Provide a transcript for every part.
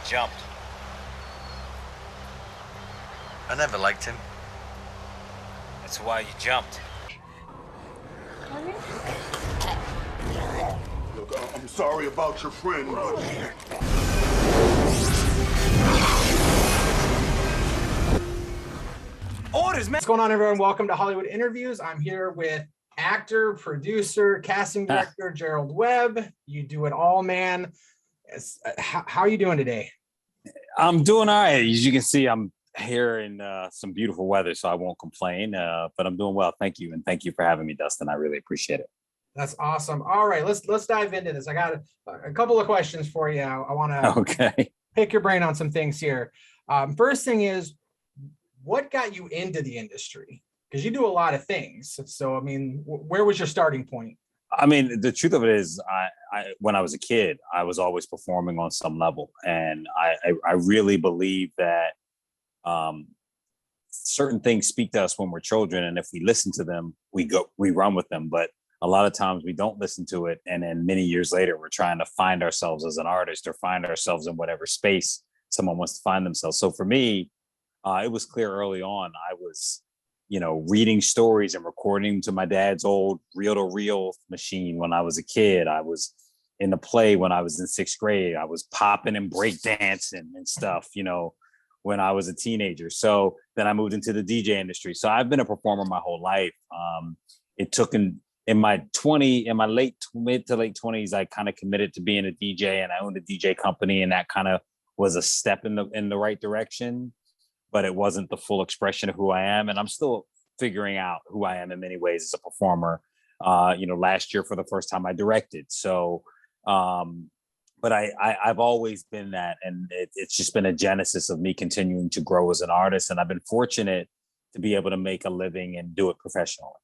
jumped. I never liked him. That's why you jumped. Look, I'm sorry about your friend. Orders, man. What's going on, everyone? Welcome to Hollywood Interviews. I'm here with actor, producer, casting director Gerald Webb. You do it all, man. How are you doing today? I'm doing all right. As you can see, I'm here in some beautiful weather, so I won't complain. But I'm doing well. Thank you, and thank you for having me, Dustin. I really appreciate it. That's awesome. All right, let's dive into this. I got a couple of questions for you. I want to pick your brain on some things here. First thing is, what got you into the industry? Because you do a lot of things. So, I mean, where was your starting point? I mean, the truth of it is, when I was a kid, I was always performing on some level, and I really believe that certain things speak to us when we're children, and if we listen to them, we run with them. But a lot of times we don't listen to it, and then many years later, we're trying to find ourselves as an artist or find ourselves in whatever space someone wants to find themselves. So for me, it was clear early on. I was, reading stories and recording to my dad's old reel-to-reel machine when I was a kid. I was in the play when I was in 6th grade. I was popping and breakdancing and stuff, when I was a teenager. So then I moved into the DJ industry. So I've been a performer my whole life. It took in my mid to late 20s, I kind of committed to being a DJ, and I owned a DJ company, and that kind of was a step in the right direction. But it wasn't the full expression of who I am. And I'm still figuring out who I am in many ways as a performer. Last year for the first time I directed. So, but I've always been that. And it's just been a genesis of me continuing to grow as an artist. And I've been fortunate to be able to make a living and do it professionally.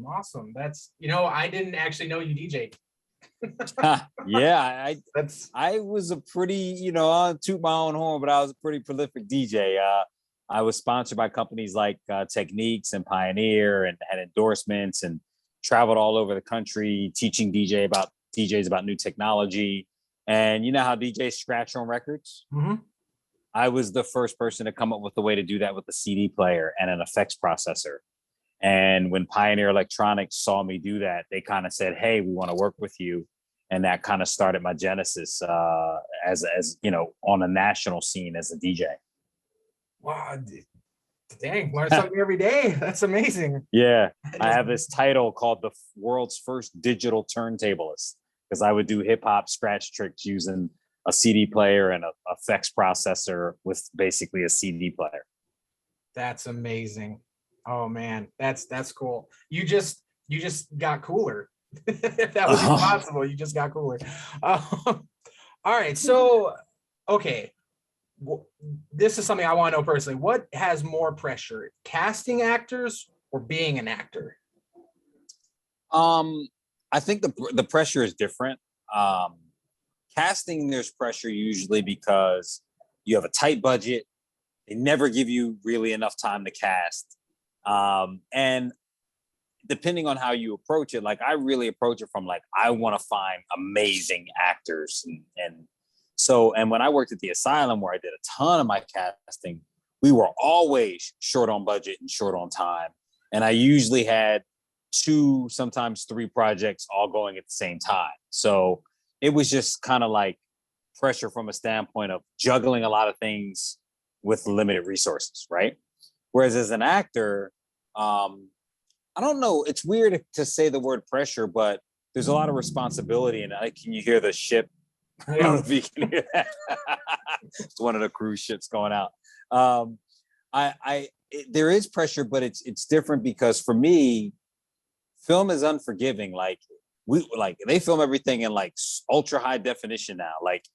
Awesome. That's, I didn't actually know you DJ'd. Yeah, I was a pretty, I'll toot my own horn, but I was a pretty prolific DJ. I was sponsored by companies like Techniques and Pioneer, and had endorsements, and traveled all over the country teaching DJs about new technology. And you know how DJs scratch on records? Mm-hmm. I was the first person to come up with a way to do that with a CD player and an effects processor. And when Pioneer Electronics saw me do that, they kind of said, "Hey, we want to work with you." And that kind of started my genesis as on a national scene as a DJ. Wow, dang, learn something every day. That's amazing. Yeah, I have this title called the world's first digital turntablist, because I would do hip hop scratch tricks using a CD player and a effects processor with basically a CD player. That's amazing. Oh man, that's cool. You just got cooler. If that was possible, you just got cooler. All right, so okay, this is something I want to know personally. What has more pressure, casting actors or being an actor? I think the pressure is different. Casting, there's pressure usually because you have a tight budget. They never give you really enough time to cast. And depending on how you approach it, like I really approach it from like, I want to find amazing actors. And when I worked at the Asylum, where I did a ton of my casting, we were always short on budget and short on time. And I usually had 2, sometimes 3 projects all going at the same time. So it was just kind of like pressure from a standpoint of juggling a lot of things with limited resources, right? Whereas as an actor, I don't know, it's weird to say the word pressure, but there's a lot of responsibility. And can you hear the ship? I don't know if you can hear that. It's one of the cruise ships going out. There is pressure, but it's different because for me, film is unforgiving. Like they film everything in like ultra high definition now. Like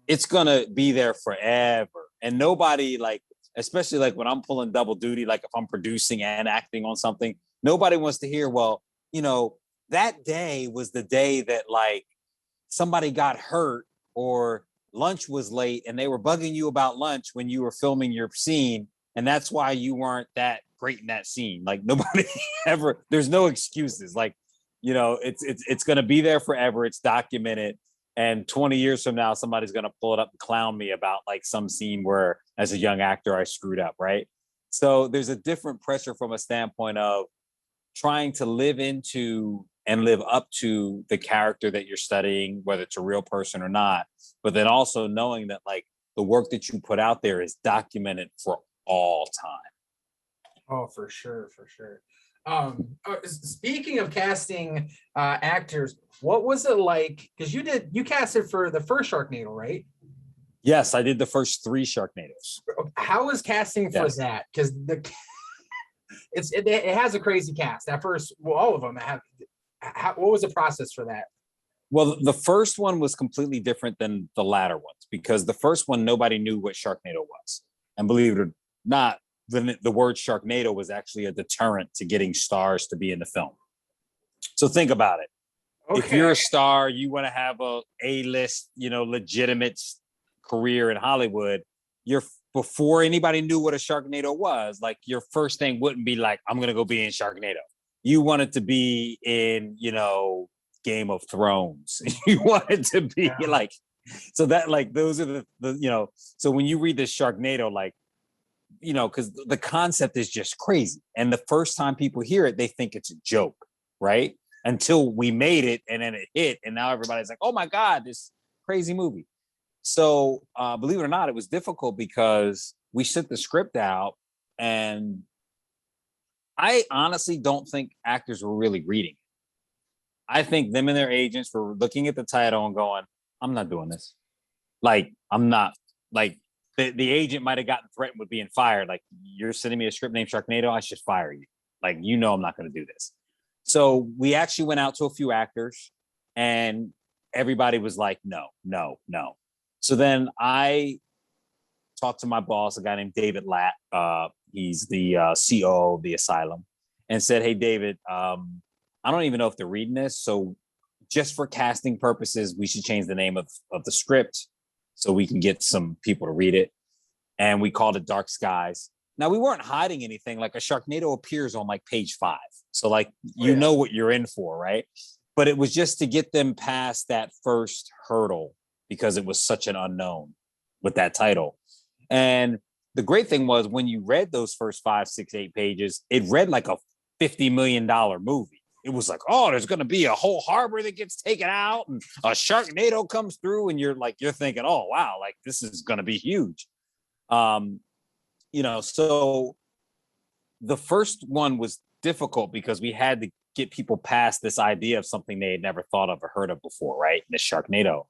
it's gonna be there forever, and nobody, like, especially like when I'm pulling double duty, like if I'm producing and acting on something, nobody wants to hear, well, that day was the day that like somebody got hurt or lunch was late and they were bugging you about lunch when you were filming your scene. And that's why you weren't that great in that scene. Like nobody ever, there's no excuses. Like, it's going to be there forever. It's documented. And 20 years from now, somebody's going to pull it up and clown me about like some scene where as a young actor, I screwed up. Right. So there's a different pressure from a standpoint of trying to live into and live up to the character that you're studying, whether it's a real person or not, but then also knowing that like the work that you put out there is documented for all time. Oh, for sure, for sure. Speaking of casting actors, what was it like? Because you casted for the first Sharknado, right? Yes, I did the first 3 Sharknadoes. How was casting for that? Because it has a crazy cast. At first, well, all of them have. What was the process for that? Well, the first one was completely different than the latter ones because the first one, nobody knew what Sharknado was. And believe it or not, the word Sharknado was actually a deterrent to getting stars to be in the film. So think about it. Okay. If you're a star, you want to have a A-list, legitimate career in Hollywood, before anybody knew what a Sharknado was, like your first thing wouldn't be like, I'm going to go be in Sharknado. You wanted to be in, Game of Thrones. You wanted to be like, so that like, those are the so when you read this Sharknado, like, because the concept is just crazy. And the first time people hear it, they think it's a joke, right? Until we made it and then it hit. And now everybody's like, oh my God, this crazy movie. So believe it or not, it was difficult because we sent the script out and I honestly don't think actors were really reading it. I think them and their agents were looking at the title and going, I'm not doing this. Like, I'm not, like, the agent might have gotten threatened with being fired. Like, you're sending me a script named Sharknado, I should fire you. Like, I'm not going to do this. So we actually went out to a few actors and everybody was like, no. So then I talked to my boss, a guy named David Latt. He's the COO of the asylum, and said, hey, David, I don't even know if they're reading this. So just for casting purposes, we should change the name of the script so we can get some people to read it. And we called it Dark Skies. Now, we weren't hiding anything. Like a Sharknado appears on like page 5. So like, know what you're in for, right? But it was just to get them past that first hurdle because it was such an unknown with that title. And the great thing was when you read those first 5, 6, 8 pages, it read like a $50 million movie. It was like, oh, there's going to be a whole harbor that gets taken out and a Sharknado comes through. And you're thinking, oh, wow, like this is going to be huge. So the first one was difficult because we had to get people past this idea of something they had never thought of or heard of before, right? The Sharknado.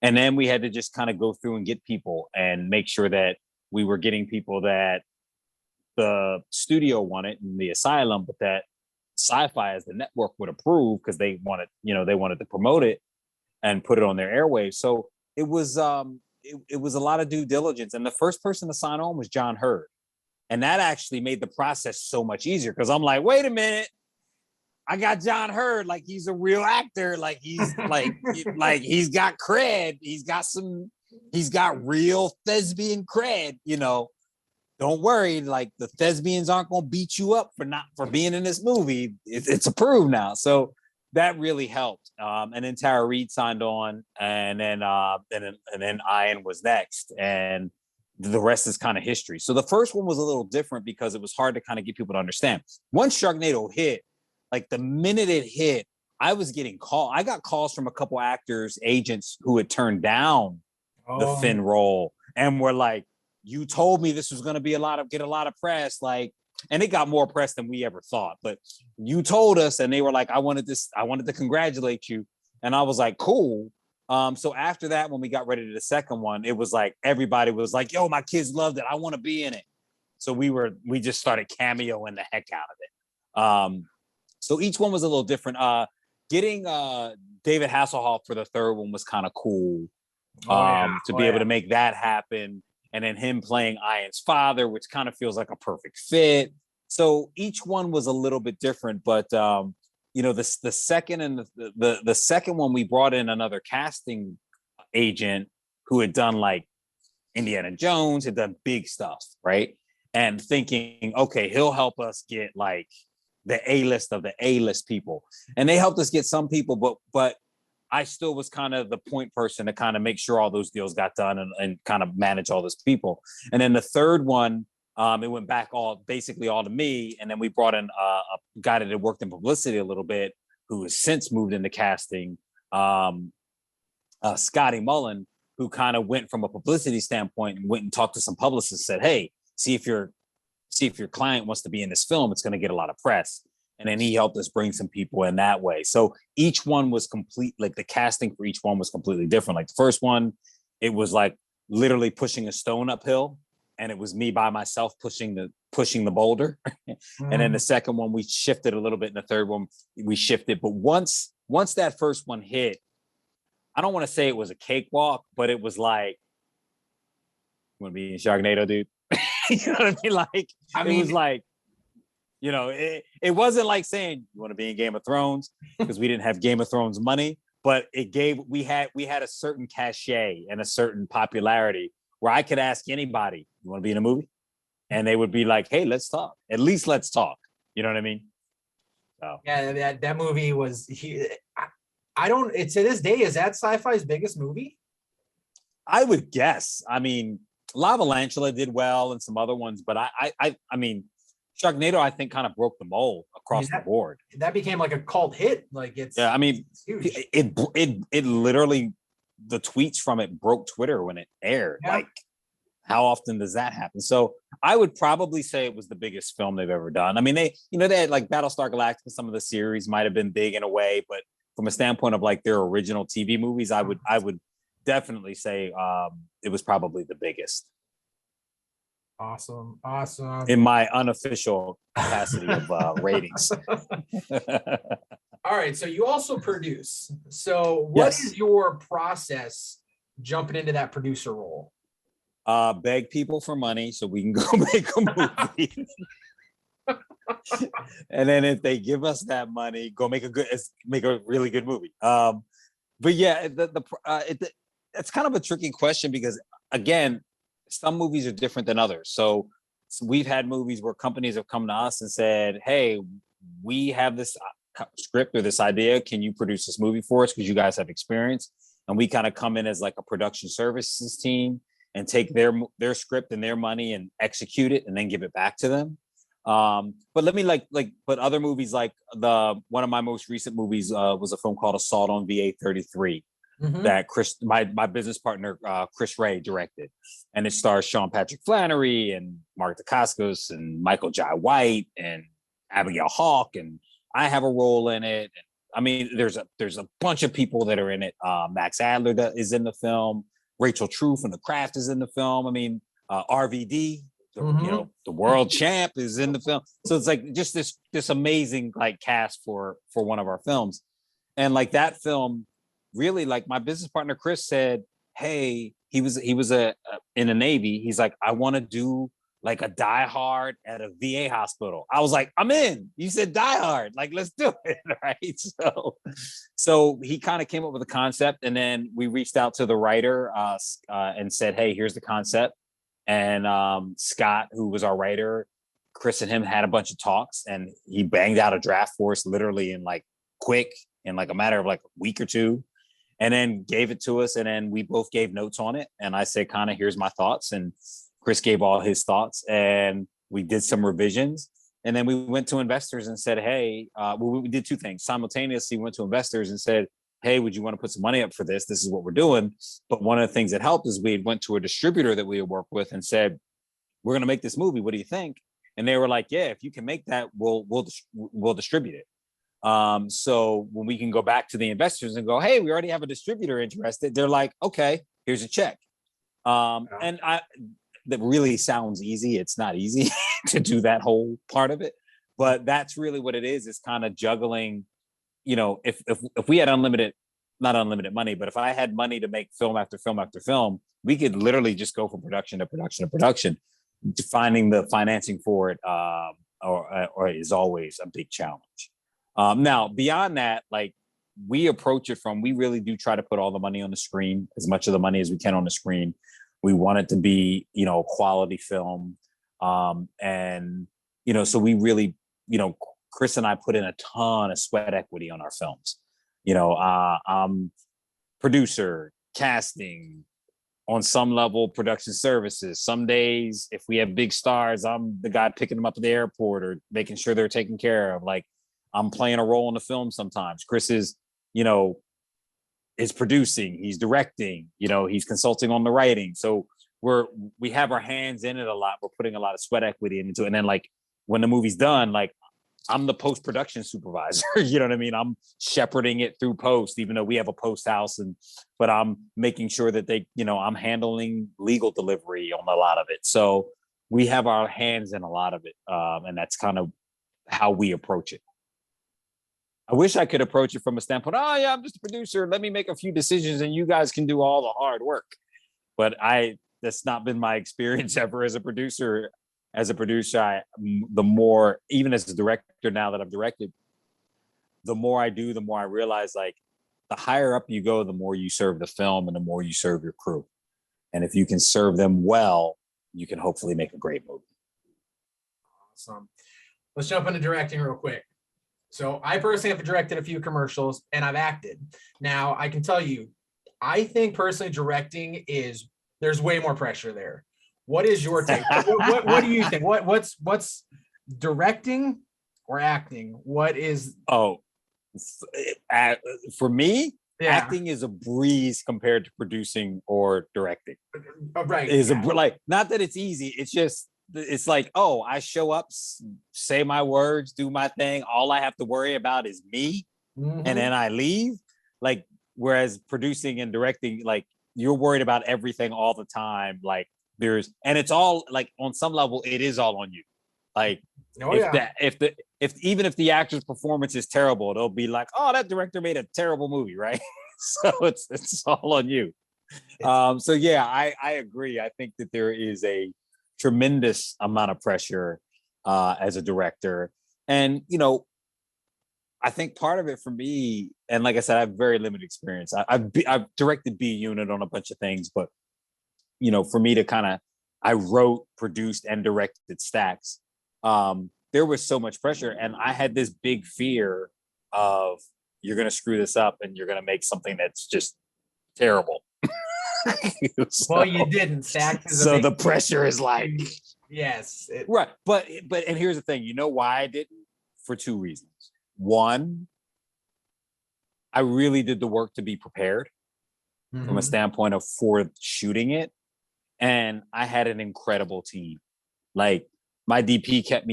And then we had to just kind of go through and get people and make sure that we were getting people that the studio wanted in the asylum, but that Sci-Fi as the network would approve because they wanted to promote it and put it on their airwaves. So it was it was a lot of due diligence. And the first person to sign on was John Hurd. And that actually made the process so much easier because I'm like, wait a minute, I got John Hurd, like he's a real actor, like he's like he's got cred, he's got real thespian cred, Don't worry, like the thespians aren't gonna beat you up for being in this movie. It's approved now. So that really helped. And then Tara Reid signed on, and then Ian was next, and the rest is kind of history. So the first one was a little different because it was hard to kind of get people to understand. Once Sharknado hit, like the minute it hit, I was getting calls. I got calls from a couple actors, agents who had turned down the Finn role and were like, you told me this was going to be get a lot of press, like, and it got more press than we ever thought, but you told us, and they were like, I wanted to congratulate you. And I was like, cool. So after that, when we got ready to the second one, it was like, everybody was like, yo, my kids loved it. I want to be in it. So we just started cameoing the heck out of it. So each one was a little different. Getting David Hasselhoff for the third one was kind of cool. To be able to make that happen. And then him playing Ian's father, which kind of feels like a perfect fit. So each one was a little bit different, but the second and the second one, we brought in another casting agent who had done like Indiana Jones, had done big stuff, right? And thinking, okay, he'll help us get like the A-list of the A-list people. And they helped us get some people, but I still was kind of the point person to kind of make sure all those deals got done and kind of manage all those people. And then the third one, it went back basically all to me. And then we brought in a guy that had worked in publicity a little bit, who has since moved into casting, Scotty Mullen, who kind of went from a publicity standpoint and went and talked to some publicists, said, hey, see if your client wants to be in this film, it's going to get a lot of press. And then he helped us bring some people in that way. So each one was complete, like the casting for each one was completely different. Like the first one, it was like literally pushing a stone uphill, and it was me by myself pushing the boulder. And then the second one, we shifted a little bit. And the third one, we shifted. But once that first one hit, I don't want to say it was a cakewalk, but it was like, you want to be in Sharknado, dude? You know what I mean? Like, it was like, you know, it wasn't like saying you want to be in Game of Thrones, because we didn't have Game of Thrones money, but we had a certain cachet and a certain popularity where I could ask anybody, you want to be in a movie? And they would be like, hey, let's talk. At least let's talk. You know what I mean? So. Yeah, that movie was, I don't, to this day, is that Sci-Fi's biggest movie? I would guess. I mean, Lavalantula did well and some other ones, but I mean, Sharknado, I think, kind of broke the mold across the board. That became like a cult hit. Like yeah, I mean, it literally, the tweets from it broke Twitter when it aired. Yeah. Like, how often does that happen? So I would probably say it was the biggest film they've ever done. I mean, they had like Battlestar Galactica, some of the series might have been big in a way, but from a standpoint of like their original TV movies, I would definitely say it was probably the biggest. Awesome. In my unofficial capacity of ratings. All right. So you also produce. So what is your process jumping into that producer role? Beg people for money so we can go make a movie. And then if they give us that money, go make a really good movie. But yeah, it's kind of a tricky question because, again, some movies are different than others. So we've had movies where companies have come to us and said, hey, we have this script or this idea. Can you produce this movie for us? Because you guys have experience. And we kind of come in as like a production services team and take their script and their money and execute it and then give it back to them. But let me but other movies, like one of my most recent movies was a film called Assault on VA 33. Mm-hmm. That my business partner, Chris Ray, directed. And it stars Sean Patrick Flannery and Mark Dacascos and Michael Jai White and Abigail Hawke, and I have a role in it. And, I mean, there's a bunch of people that are in it. Max Adler is in the film. Rachel True from The Craft is in the film. I mean, RVD, the world champ, is in the film. So it's like just this amazing like cast for one of our films. And like that film, really, like my business partner Chris said, hey, he was in the Navy. He's like, I want to do like a Die Hard at a VA hospital. I was like, I'm in. You said Die Hard, like let's do it, right? So he kind of came up with a concept, and then we reached out to the writer and said, hey, here's the concept. And Scott, who was our writer, Chris and him had a bunch of talks, and he banged out a draft for us literally in like a matter of like a week or two. And then gave it to us, and then we both gave notes on it. And I said, kind of, here's my thoughts. And Chris gave all his thoughts, and we did some revisions. And then we went to investors and said, hey, we did two things. Simultaneously, we went to investors and said, hey, would you want to put some money up for this? This is what we're doing. But one of the things that helped is we went to a distributor that we had worked with and said, we're going to make this movie. What do you think? And they were like, yeah, if you can make that, we'll distribute it. So when we can go back to the investors and go, hey, we already have a distributor interested, they're like, okay, here's a check. And that really sounds easy. It's not easy to do that whole part of it, but that's really what it is kind of juggling. If we had not unlimited money, but if I had money to make film after film after film, we could literally just go from production to production to production. Finding the financing for it or is always a big challenge. Now, beyond that, like we approach it we really do try to put all the money on the screen, as much of the money as we can on the screen. We want it to be, a quality film. And, so we really, Chris and I put in a ton of sweat equity on our films. I'm producer, casting, on some level, production services. Some days, if we have big stars, I'm the guy picking them up at the airport or making sure they're taken care of. Like, I'm playing a role in the film sometimes. Chris is, is producing, he's directing, he's consulting on the writing. So we have our hands in it a lot. We're putting a lot of sweat equity into it. And then, like, when the movie's done, like, I'm the post-production supervisor. You know what I mean? I'm shepherding it through post, even though we have a post house, but I'm making sure that I'm handling legal delivery on a lot of it. So we have our hands in a lot of it. And that's kind of how we approach it. I wish I could approach it from a standpoint, oh yeah, I'm just a producer. Let me make a few decisions and you guys can do all the hard work. But that's not been my experience ever as a producer. As a producer, the more, even as a director now that I've directed, the more I do, the more I realize, like, the higher up you go, the more you serve the film and the more you serve your crew. And if you can serve them well, you can hopefully make a great movie. Awesome. Let's jump into directing real quick. So I personally have directed a few commercials and I've acted. Now, I can tell you, I think personally directing there's way more pressure there. What is your take? What do you think? What's directing or acting? What is? Oh, for me, acting is a breeze compared to producing or directing. Right. Like, not that it's easy. It's just, it's like, oh, I show up, say my words, do my thing. All I have to worry about is me, and then I leave. Like, whereas producing and directing, like, you're worried about everything all the time. Like, and it's all, like, on some level, it is all on you. Like, even if the actor's performance is terrible, they'll be like, oh, that director made a terrible movie, right? So it's all on you. So yeah, I agree. I think that there is a tremendous amount of pressure as a director. And, I think part of it for me, and like I said, I have very limited experience. I've directed B unit on a bunch of things, but for me to I wrote, produced, and directed Stacks. There was so much pressure, and I had this big fear of, you're going to screw this up and you're going to make something that's just terrible. Well, you didn't. Stacks is so the pressure is like, yes, right. But and here's the thing. You know why I didn't? For two reasons. One, I really did the work to be prepared from a standpoint of for shooting it. And I had an incredible team. Like, my DP kept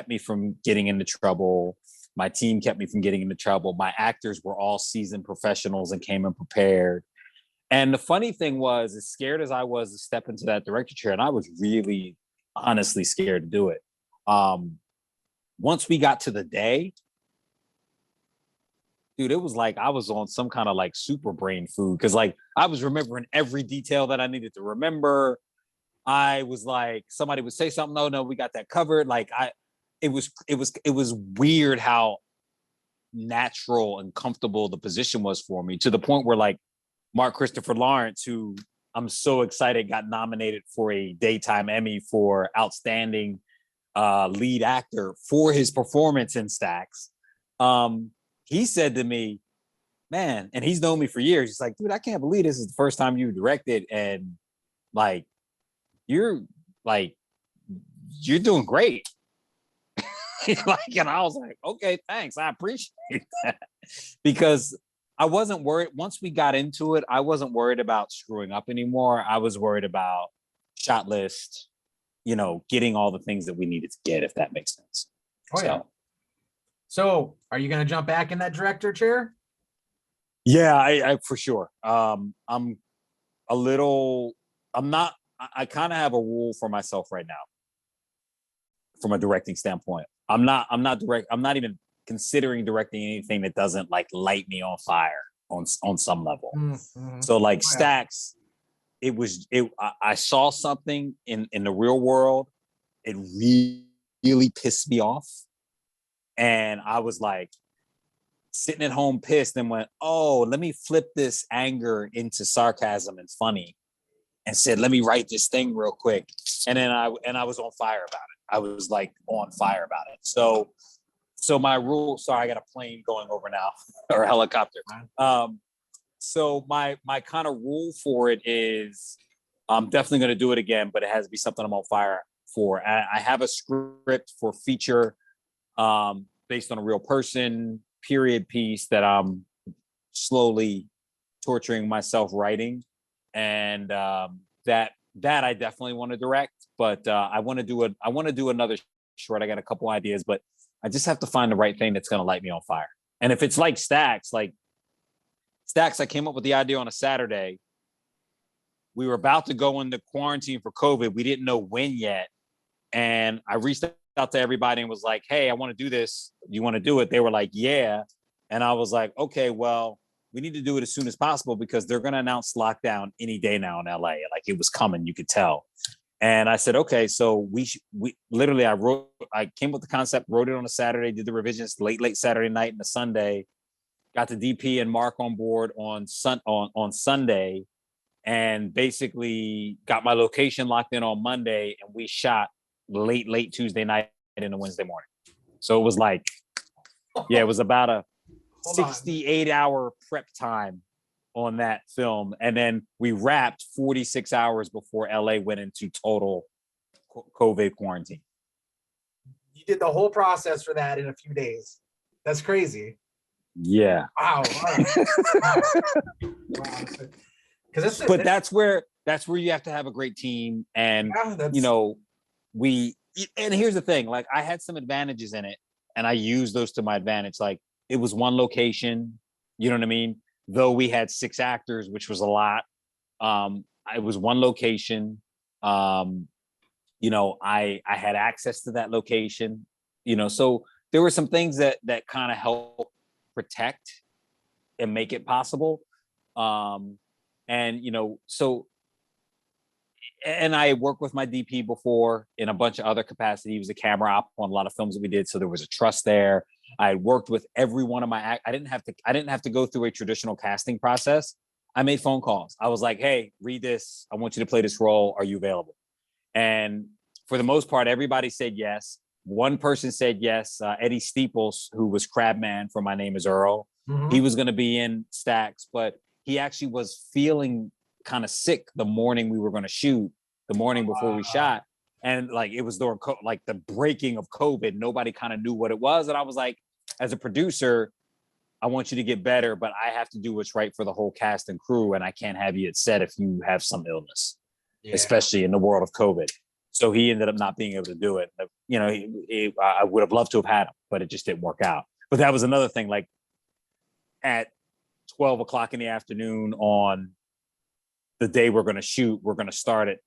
me from getting into trouble. My team kept me from getting into trouble. My actors were all seasoned professionals and came in prepared. And the funny thing was, as scared as I was to step into that director chair, and I was really honestly scared to do it. Once we got to the day, dude, it was like I was on some kind of like super brain food, because like I was remembering every detail that I needed to remember. I was like, somebody would say something, no, we got that covered. Like, it was weird how natural and comfortable the position was for me, to the point where, like, Mark Christopher Lawrence, who I'm so excited got nominated for a Daytime Emmy for Outstanding Lead Actor for his performance in Stacks. He said to me, man, and he's known me for years, he's like, dude, I can't believe this is the first time you directed, and like, you're doing great. Like, and I was like, okay, thanks, I appreciate that. Because I wasn't worried. Once we got into it, I wasn't worried about screwing up anymore. I was worried about shot list, getting all the things that we needed to get, if that makes sense. Oh, yeah. So are you going to jump back in that director chair? Yeah, I for sure. I kind of have a rule for myself right now from a directing standpoint. I'm not even considering directing anything that doesn't like light me on fire on some level. So like Stacks, I saw something in the real world. It really pissed me off. And I was like sitting at home pissed, and went, oh, let me flip this anger into sarcasm and funny, and said, let me write this thing real quick. And then I was on fire about it. I was like on fire about it. So So my rule, sorry, I got a plane going over now or a helicopter. So my kind of rule for it is I'm definitely going to do it again, but it has to be something I'm on fire for. I have a script for feature based on a real person, period piece that I'm slowly torturing myself writing. And that I definitely want to direct, but I want to do another short. I got a couple ideas, but I just have to find the right thing that's going to light me on fire. And if it's like Stacks, I came up with the idea on a Saturday. We were about to go into quarantine for COVID. We didn't know when yet. And I reached out to everybody and was like, hey, I want to do this. You want to do it? They were like, yeah. And I was like, okay, well, we need to do it as soon as possible because they're going to announce lockdown any day now in LA. Like it was coming, you could tell. And I said, okay, so we literally, I came up with the concept, wrote it on a Saturday, did the revisions late Saturday night and the Sunday, got the DP and Mark on board on Sunday, and basically got my location locked in on Monday, and we shot late Tuesday night into Wednesday morning. So it was like, yeah, it was about a 68-hour prep time on that film, and then we wrapped 46 hours before LA went into total COVID quarantine. You did the whole process for that in a few days. That's crazy. Yeah. Wow. Wow. But that's where you have to have a great team, and you know, and here's the thing, like I had some advantages in it, and I used those to my advantage. Like it was one location, you know what I mean? Though we had 6 actors, which was a lot. It was one location. You know, I had access to that location, you know, so there were some things that kind of help protect and make it possible. And, you know, so, and I worked with my DP before in a bunch of other capacities. He was a camera op on a lot of films that we did. So there was a trust there. I worked with every one of my, I didn't have to go through a traditional casting process. I made phone calls. I was like, hey, read this. I want you to play this role. Are you available? And for the most part, everybody said yes. One person said yes, Eddie Steeples, who was Crabman from My Name is Earl. Mm-hmm. He was going to be in Stacks, but he actually was feeling kind of sick the morning we were going to shoot, the morning before we shot. And like, it was during like the breaking of COVID. Nobody kind of knew what it was. And I was like, as a producer, I want you to get better, but I have to do what's right for the whole cast and crew. And I can't have you at set if you have some illness, especially in the world of COVID. So he ended up not being able to do it. You know, I would have loved to have had him, but it just didn't work out. But that was another thing, like at 12 o'clock in the afternoon on the day we're going to shoot, we're going to start at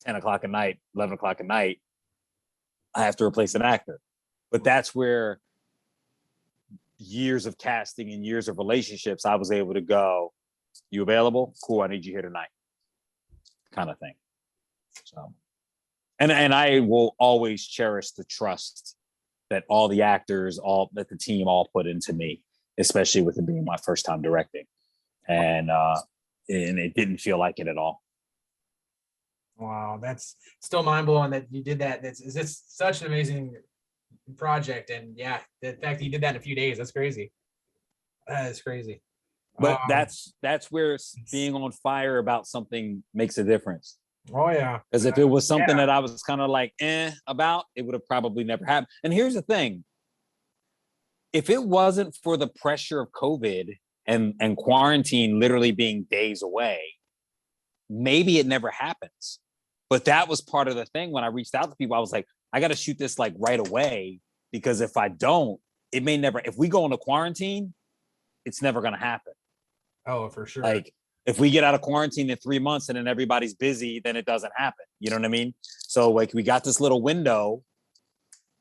10 o'clock at night, 11 o'clock at night. I have to replace an actor. But that's where years of casting and years of relationships, I was able to go, you available? Cool, I need you here tonight. Kind of thing. So, and I will always cherish the trust that all the actors, that the team all put into me, especially with it being my first time directing. And it didn't feel like it at all. Wow, that's still mind blowing that you did that. It's such an amazing project, and yeah, the fact that you did that in a few days, that's crazy. That is crazy. But that's where being on fire about something makes a difference. Oh yeah. Because if it was something that I was kind of like about, it would have probably never happened. And here's the thing: if it wasn't for the pressure of COVID and quarantine literally being days away, maybe it never happens. But that was part of the thing. When I reached out to people, I was like, I got to shoot this like right away, because if I don't, it may never, if we go into quarantine, it's never going to happen. Oh, for sure. Like if we get out of quarantine in 3 months and then everybody's busy, then it doesn't happen. You know what I mean? So like we got this little window,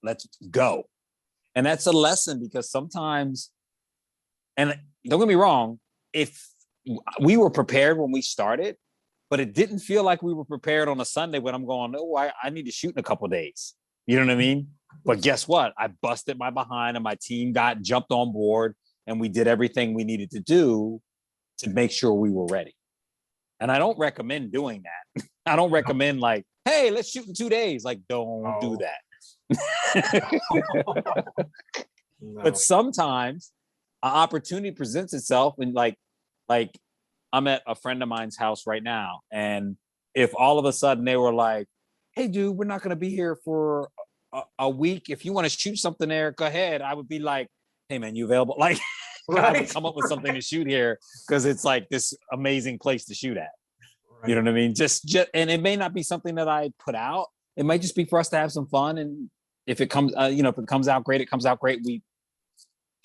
let's go. And that's a lesson, because sometimes, and don't get me wrong, if we were prepared when we started, but it didn't feel like we were prepared on a Sunday when I'm going, oh, I need to shoot in a couple of days. You know what I mean? But guess what? I busted my behind and my team jumped on board, and we did everything we needed to do to make sure we were ready. And I don't recommend doing that. I don't recommend like, hey, let's shoot in 2 days. Like, don't do that. No. But sometimes an opportunity presents itself, and like I'm at a friend of mine's house right now, and if all of a sudden they were like, "Hey, dude, we're not going to be here for a week. If you want to shoot something there, go ahead." I would be like, "Hey, man, you available?" Like, I would come up with something to shoot here because it's like this amazing place to shoot at. Right. You know what I mean? Just, and it may not be something that I put out. It might just be for us to have some fun, and if it comes, if it comes out great, it comes out great. We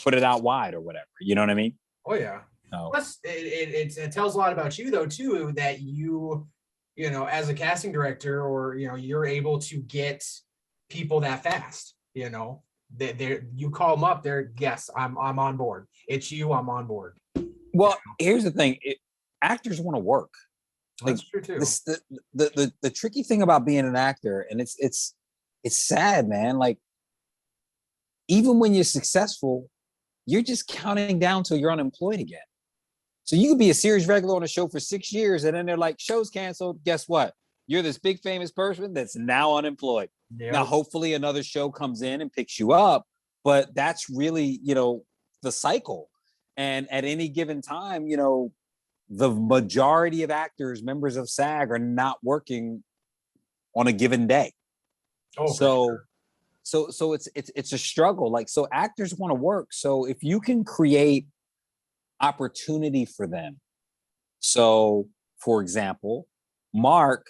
put it out wide or whatever. You know what I mean? Oh yeah. So, Plus, it tells a lot about you though too, that as a casting director, or you're able to get people that fast. You call them up, they're, yes, I'm on board. It's you, I'm on board. well, here's the thing: actors want to work. That's true too. The tricky thing about being an actor, and it's sad, man. Like, even when you're successful, you're just counting down till you're unemployed again. So you could be a series regular on a show for 6 years, and then they're like, show's canceled. Guess what? You're this big famous person that's now unemployed. Yep. Now, hopefully another show comes in and picks you up, but that's really, the cycle. And at any given time, the majority of actors, members of SAG, are not working on a given day. Oh, sure. So it's a struggle. Like, so actors want to work. So if you can create opportunity for them. So, for example, Mark,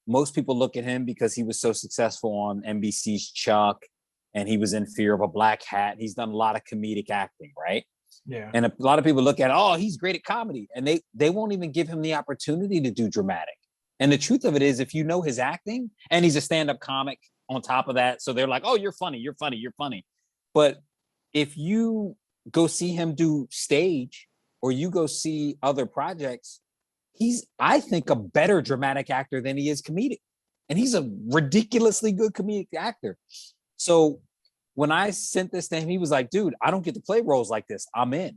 most people look at him because he was so successful on NBC's Chuck, and he was in Fear of a Black Hat. He's done a lot of comedic acting, right? Yeah. And a lot of people look at, oh, he's great at comedy, and they won't even give him the opportunity to do dramatic. And the truth of it is, if you know his acting, and he's a stand-up comic on top of that, so they're like, oh, you're funny, you're funny, you're funny. But if you go see him do stage, or you go see other projects, he's, I think, a better dramatic actor than he is comedic. And he's a ridiculously good comedic actor. So when I sent this to him, he was like, dude, I don't get to play roles like this. I'm in.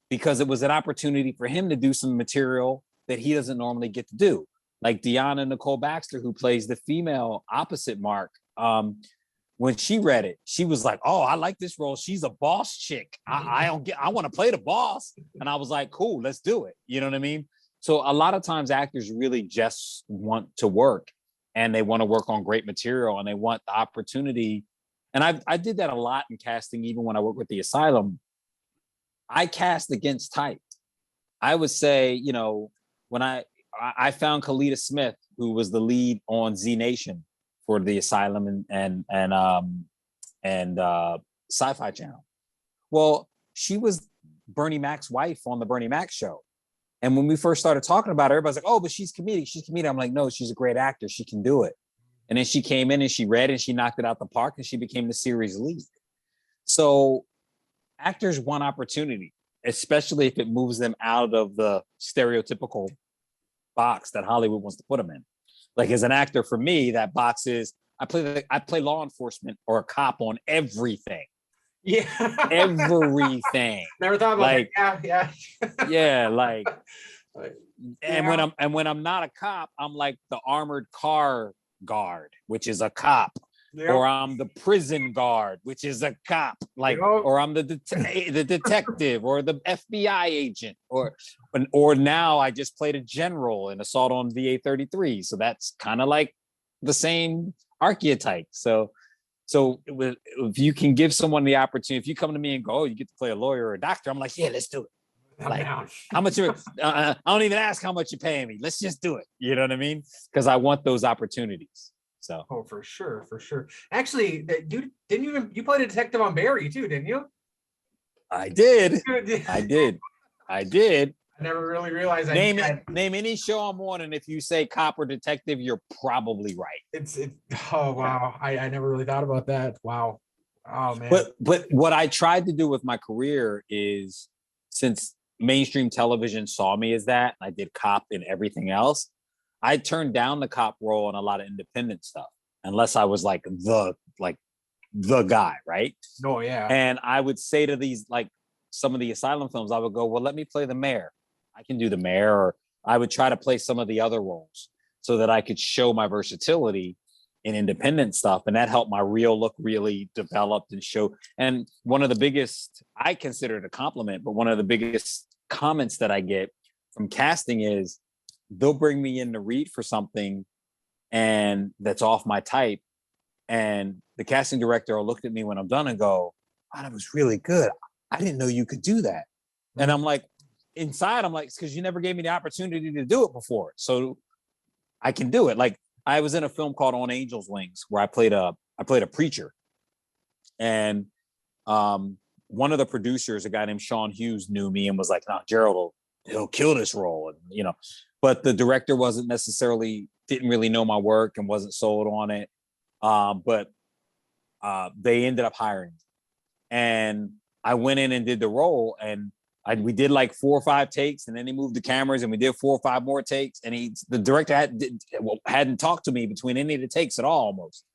Because it was an opportunity for him to do some material that he doesn't normally get to do. Like Deanna Nicole Baxter, who plays the female opposite Mark, when she read it, she was like, oh, I like this role. She's a boss chick. I want to play the boss. And I was like, cool, let's do it. You know what I mean? So a lot of times actors really just want to work, and they want to work on great material, and they want the opportunity. And I did that a lot in casting, even when I worked with the Asylum. I cast against type. I would say, when I found Kalita Smith, who was the lead on Z Nation for the Asylum and Sci-Fi Channel. Well, she was Bernie Mac's wife on the Bernie Mac show. And when we first started talking about her, everybody's like, oh, but she's comedic. She's comedic. I'm like, no, she's a great actor. She can do it. And then she came in and she read and she knocked it out the park, and she became the series lead. So actors want opportunity, especially if it moves them out of the stereotypical box that Hollywood wants to put them in. Like, as an actor, for me, that box is I play law enforcement or a cop on everything. Yeah. Everything. Never thought about like, that. Yeah. Yeah, like, and Yeah. when I'm not a cop, I'm like the armored car guard, which is a cop. Yep. Or I'm the prison guard, which is a cop, like, Yep. or I'm the detective or the FBI agent, or now I just played a general in Assault on VA-33. So that's kind of like the same archetype. So if you can give someone the opportunity, if you come to me and go, oh, you get to play a lawyer or a doctor, I'm like, yeah, let's do it. Like, how much? I don't even ask how much you're paying me. Let's just do it. You know what I mean? Because I want those opportunities. So. Oh, for sure. Actually, dude, didn't you played a detective on Barry too, didn't you? I did. I never really realized that. Name any show I'm on, and if you say cop or detective, you're probably right. Oh wow. I never really thought about that. Wow. Oh man. But what I tried to do with my career is, since mainstream television saw me as that, I did cop and everything else, I turned down the cop role in a lot of independent stuff, unless I was like the guy, right? Oh yeah. And I would say to these, like some of the Asylum films, I would go, well, let me play the mayor. I can do the mayor. Or I would try to play some of the other roles so that I could show my versatility. in independent stuff, and that helped my real look really develop and show. And one of the biggest, I consider it a compliment, but one of the biggest comments that I get from casting is they'll bring me in to read for something and that's off my type, and the casting director will look at me when I'm done and go, "Wow, that was really good. I didn't know you could do that." And I'm like, inside, I'm like, it's because you never gave me the opportunity to do it before, so I can do it. Like, I was in a film called On Angel's Wings where I played a preacher, and one of the producers, a guy named Sean Hughes, knew me and was like, "No, Gerald he'll kill this role," and but the director didn't really know my work and wasn't sold on it. But they ended up hiring me, and I went in and did the role, and we did like 4 or 5 takes, and then he moved the cameras and we did 4 or 5 more takes. And the director hadn't talked to me between any of the takes at all, almost.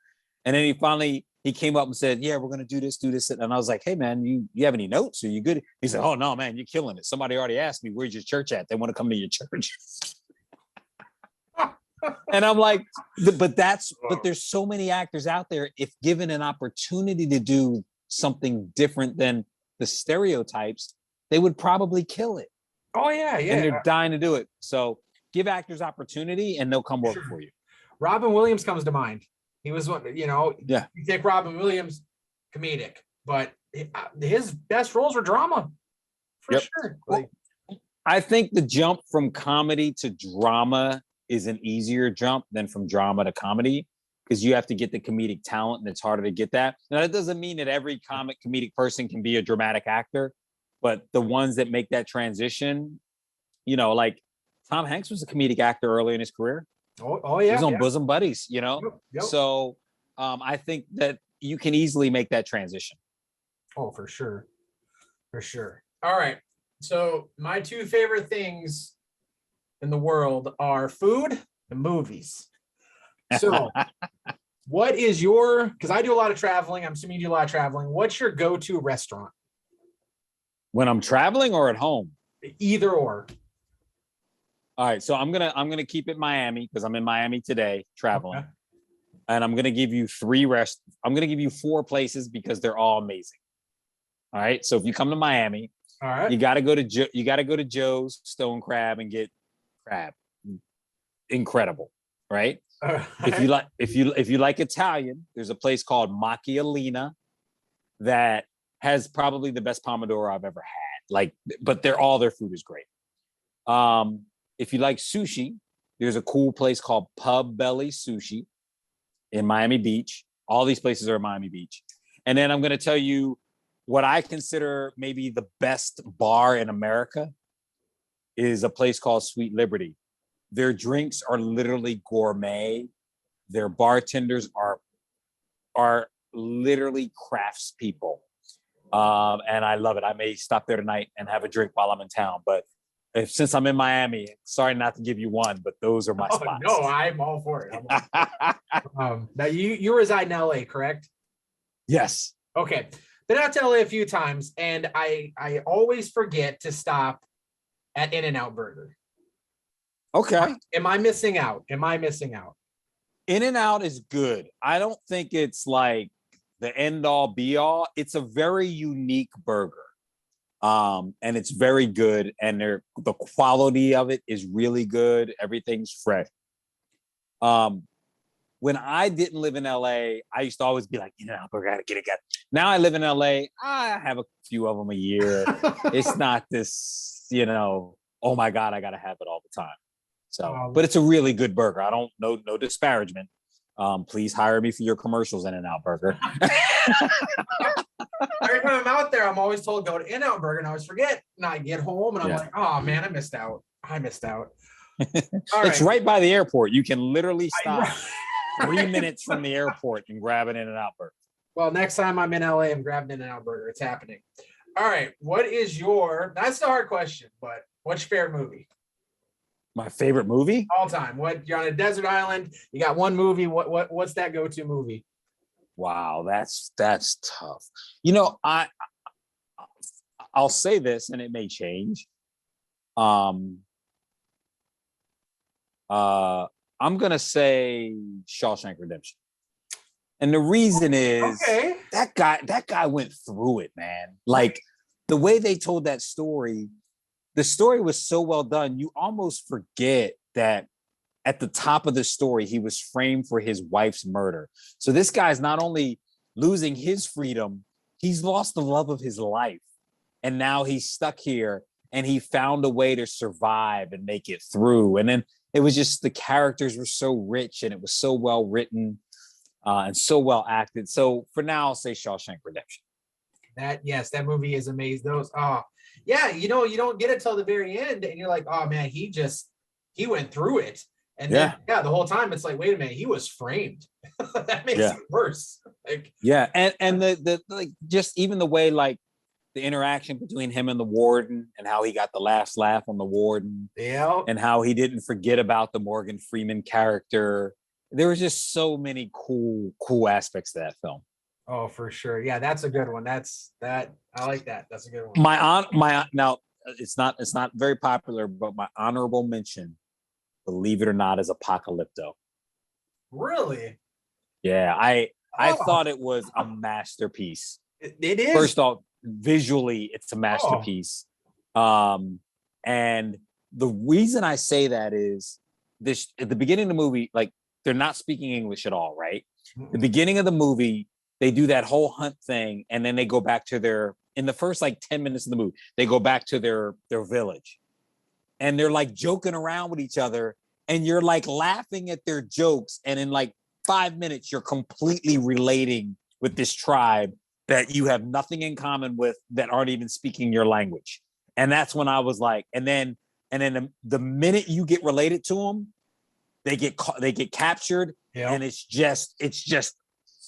And then he came up and said, "Yeah, we're going to do this. And I was like, "Hey man, you have any notes? Are you good?" He said, "Oh no, man, you're killing it. Somebody already asked me, where's your church at? They want to come to your church." And I'm like, but there's so many actors out there, if given an opportunity to do something different than the stereotypes, they would probably kill it. Oh yeah. And they're dying to do it. So give actors opportunity and they'll come work for you. Robin Williams comes to mind. He was one, Yeah. You take Robin Williams, comedic, but his best roles were drama. For sure. Like, I think the jump from comedy to drama is an easier jump than from drama to comedy, because you have to get the comedic talent and it's harder to get that. Now, that doesn't mean that every comedic person can be a dramatic actor, but the ones that make that transition, like Tom Hanks was a comedic actor early in his career. Oh yeah. He was on Bosom Buddies, Yep. So I think that you can easily make that transition. Oh, for sure. For sure. All right. So my 2 favorite things in the world are food and movies. So what is because I do a lot of traveling. I'm assuming you do a lot of traveling. What's your go-to restaurant? When I'm traveling or at home? Either or. All right. So I'm gonna keep it Miami, because I'm in Miami today traveling. Okay. And I'm gonna give you 4 places because they're all amazing. All right. So if you come to Miami, all right, you gotta go to Joe's Stone Crab and get crab. Incredible, right? right. If you like Italian, there's a place called Macchialina that has probably the best pomodoro I've ever had. But all their food is great. If you like sushi, there's a cool place called Pub Belly Sushi in Miami Beach. All these places are in Miami Beach. And then I'm going to tell you what I consider maybe the best bar in America is a place called Sweet Liberty. Their drinks are literally gourmet. Their bartenders are literally craftspeople. And I love it. I may stop there tonight and have a drink while I'm in town. But since I'm in Miami, sorry not to give you one, but those are my spots. No, I'm all for it. Now you reside in LA, correct? Yes. Okay. Been out to LA a few times, and I always forget to stop at In-N-Out Burger. Okay. Am I missing out? In-N-Out is good. I don't think it's like the end all be all. It's a very unique burger. And it's very good. And the quality of it is really good. Everything's fresh. When I didn't live in LA, I used to always be like, burger, gotta get it. Now I live in LA. I have a few of them a year. It's not this, oh my God, I gotta have it all the time. So, but it's a really good burger. I don't know, no disparagement. Please hire me for your commercials, In-N-Out Burger. Every time I'm out there, I'm always told go to In-N-Out Burger, and I always forget. And I get home and I'm like, oh man, I missed out. It's right by the airport. You can literally stop 3 minutes from the airport and grab an In-N-Out Burger. Well, next time I'm in LA, I'm grabbing an In-N-Out Burger. It's happening. All right. That's a hard question, but what's your favorite movie? My favorite movie? All time. You're on a desert island, you got one movie. What's that go-to movie? Wow, that's tough. I'll say this, and it may change. I'm gonna say Shawshank Redemption. And the reason is Okay. that guy went through it, man. Like the way they told that story, the story was so well done. You almost forget that at the top of the story, he was framed for his wife's murder. So this guy's not only losing his freedom, he's lost the love of his life. And now he's stuck here and he found a way to survive and make it through. And then it was just, the characters were so rich and it was so well written and so well acted. So for now, I'll say Shawshank Redemption. That movie is amazing. Yeah, you don't get it till the very end and you're like, oh man, he went through it. And then the whole time it's like, wait a minute, he was framed. That makes it worse. Like, and the like, just even the way, like, the interaction between him and the warden and how he got the last laugh on the warden. And how he didn't forget about the Morgan Freeman character. There was just so many cool aspects to that film. Oh, for sure. Yeah, that's a good one. I like that. That's a good one. Now it's not very popular, but my honorable mention, believe it or not, is Apocalypto. Really? Yeah, I thought it was a masterpiece. It is. First off, visually, it's a masterpiece. And the reason I say that is this: at the beginning of the movie, like, they're not speaking English at all, right? The beginning of the movie, they do that whole hunt thing, and then they go back to in the first like 10 minutes of the movie, they go back to their village. And they're like joking around with each other, and you're like laughing at their jokes. And in like 5 minutes, you're completely relating with this tribe that you have nothing in common with, that aren't even speaking your language. And that's when I was like, and then the minute you get related to them, they get captured, and it's just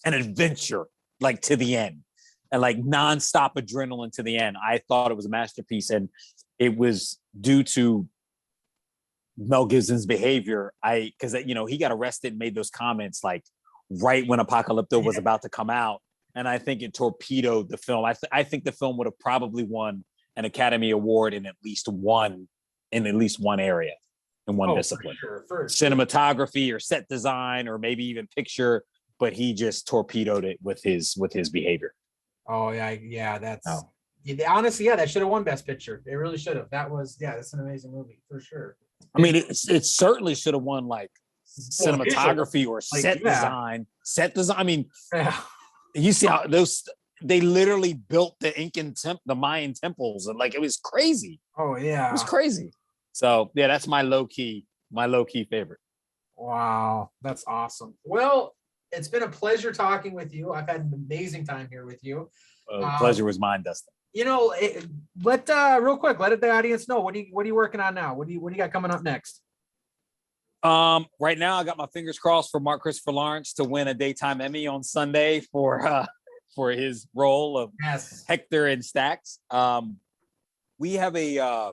an adventure, like, to the end, and like nonstop adrenaline to the end. I thought it was a masterpiece, and it was due to Mel Gibson's behavior. Because he got arrested and made those comments like right when Apocalypto was about to come out, and I think it torpedoed the film. I think the film would have probably won an Academy Award in at least one area, in one discipline, for cinematography or set design or maybe even picture. But he just torpedoed it with his behavior. Oh yeah, that's honestly, that should have won Best Picture. It really should have. That's an amazing movie for sure. I mean, it certainly should have won like cinematography or set design. Set design. I mean, you see how they literally built the the Mayan temples, and like, it was crazy. Oh yeah, it was crazy. So yeah, that's my low key favorite. Wow, that's awesome. Well, it's been a pleasure talking with you. I've had an amazing time here with you. The pleasure was mine, Dustin. Real quick, let the audience know, what are you working on now? What do you got coming up next? Right now I got my fingers crossed for Mark Christopher Lawrence to win a daytime Emmy on Sunday for his role of Hector in Stacks. We have a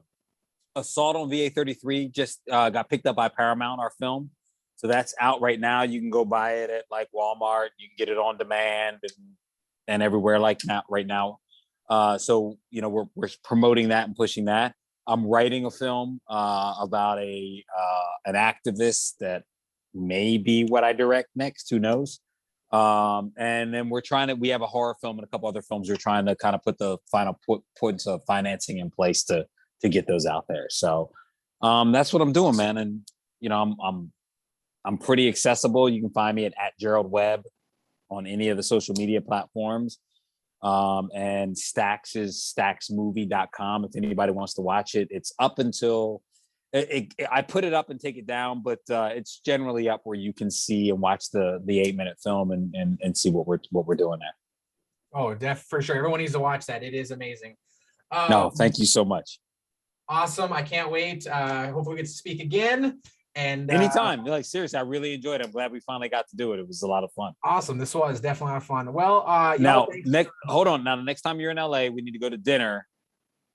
Assault on VA-33 just got picked up by Paramount, our film. So that's out right now. You can go buy it at like Walmart. You can get it on demand and everywhere like that right now. So we're promoting that and pushing that. I'm writing a film about an activist that may be what I direct next. Who knows? And then we have a horror film and a couple other films. We're trying to kind of put the final points of financing in place to get those out there. So that's what I'm doing, man. And I'm pretty accessible. You can find me at Gerald Webb on any of the social media platforms. And Stacks is stacksmovie.com. If anybody wants to watch it, it's up until I put it up and take it down, but it's generally up where you can see and watch the 8-minute film and see what we're doing there. Oh, for sure. Everyone needs to watch that. It is amazing. No, thank you so much. Awesome. I can't wait. Hopefully we get to speak again. And anytime, like, seriously, I really enjoyed it. I'm glad we finally got to do it. It was a lot of fun. Awesome. This was definitely a lot of fun. Well, hold on. Now, the next time you're in LA, we need to go to dinner,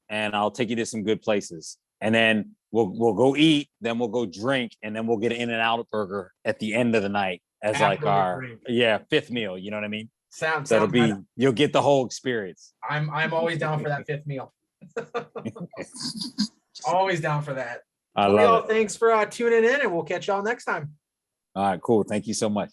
and I'll take you to some good places. And then we'll go eat, then we'll go drink, and then we'll get an In-N-Out burger at the end of the night as like our fifth meal. You know what I mean? You'll get the whole experience. I'm always down for that fifth meal. Always down for that. I love it. Thanks for tuning in, and we'll catch y'all next time. All right, cool. Thank you so much.